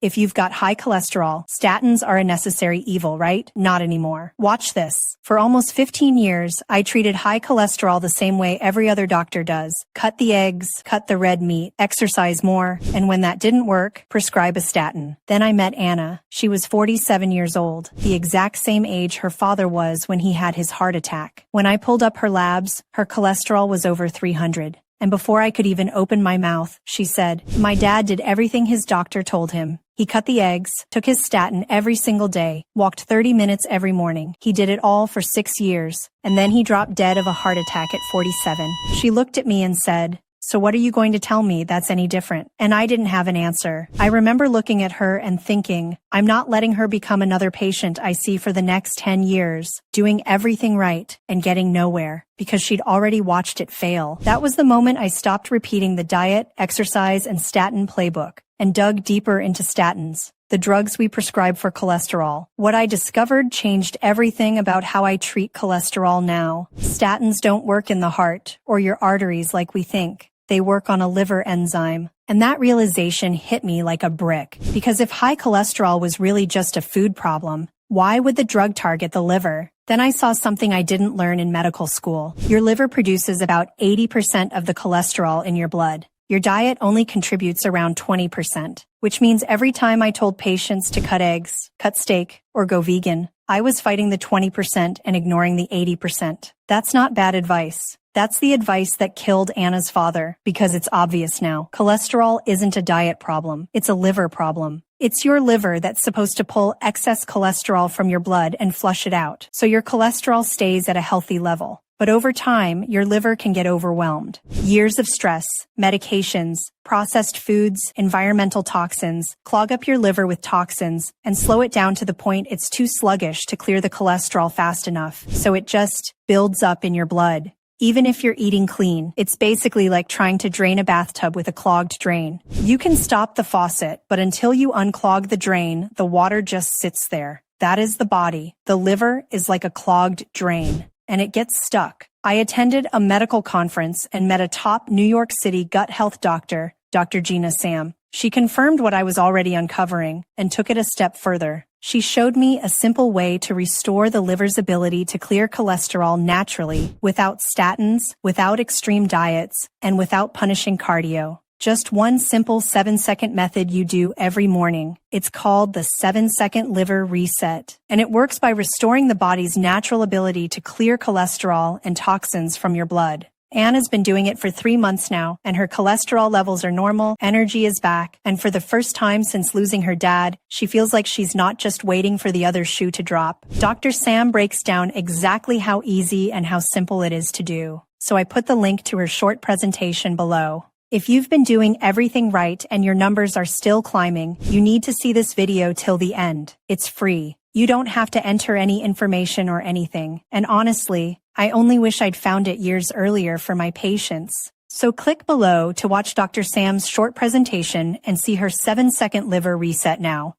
If you've got high cholesterol, statins are a necessary evil, right? Not anymore. Watch this. For almost 15 years, I treated high cholesterol the same way every other doctor does. Cut the eggs, cut the red meat, exercise more, and when that didn't work, prescribe a statin. Then I met Anna. She was 47 years old, the exact same age her father was when he had his heart attack. When I pulled up her labs, her cholesterol was over 300. And before I could even open my mouth, she said, "My dad did everything his doctor told him. He cut the eggs, took his statin every single day, walked 30 minutes every morning. He did it all for 6 years, and then he dropped dead of a heart attack at 47. She looked at me and said, "So what are you going to tell me that's any different?" And I didn't have an answer. I remember looking at her and thinking, I'm not letting her become another patient I see for the next 10 years, doing everything right and getting nowhere, because she'd already watched it fail. That was the moment I stopped repeating the diet, exercise, and statin playbook and dug deeper into statins, the drugs we prescribe for cholesterol. What I discovered changed everything about how I treat cholesterol now. Statins don't work in the heart or your arteries like we think. They work on a liver enzyme. And that realization hit me like a brick. Because if high cholesterol was really just a food problem, why would the drug target the liver? Then I saw something I didn't learn in medical school. Your liver produces about 80% of the cholesterol in your blood. Your diet only contributes around 20%, which means every time I told patients to cut eggs, cut steak, or go vegan, I was fighting the 20% and ignoring the 80%. That's not bad advice. That's the advice that killed Anna's father, because it's obvious now. Cholesterol isn't a diet problem. It's a liver problem. It's your liver that's supposed to pull excess cholesterol from your blood and flush it out, so your cholesterol stays at a healthy level. But over time, your liver can get overwhelmed. Years of stress, medications, processed foods, environmental toxins clog up your liver with toxins and slow it down to the point it's too sluggish to clear the cholesterol fast enough, so it just builds up in your blood. Even if you're eating clean, it's basically like trying to drain a bathtub with a clogged drain. You can stop the faucet, but until you unclog the drain, the water just sits there. That is the body. The liver is like a clogged drain, and it gets stuck. I attended a medical conference and met a top New York City gut health doctor, Dr. Gina Sam. She confirmed what I was already uncovering and took it a step further. She showed me a simple way to restore the liver's ability to clear cholesterol naturally, without statins, without extreme diets, and without punishing cardio. Just one simple 7-second method you do every morning. It's called the 7-second liver reset, and it works by restoring the body's natural ability to clear cholesterol and toxins from your blood. Anna's been doing it for 3 months now, and her cholesterol levels are normal, energy is back, and for the first time since losing her dad, she feels like she's not just waiting for the other shoe to drop. Dr. Sam breaks down exactly how easy and how simple it is to do. So I put the link to her short presentation below. If you've been doing everything right and your numbers are still climbing, you need to see this video till the end. It's free. You don't have to enter any information or anything. And honestly, I only wish I'd found it years earlier for my patients. So click below to watch Dr. Sam's short presentation and see her 7-second liver reset now.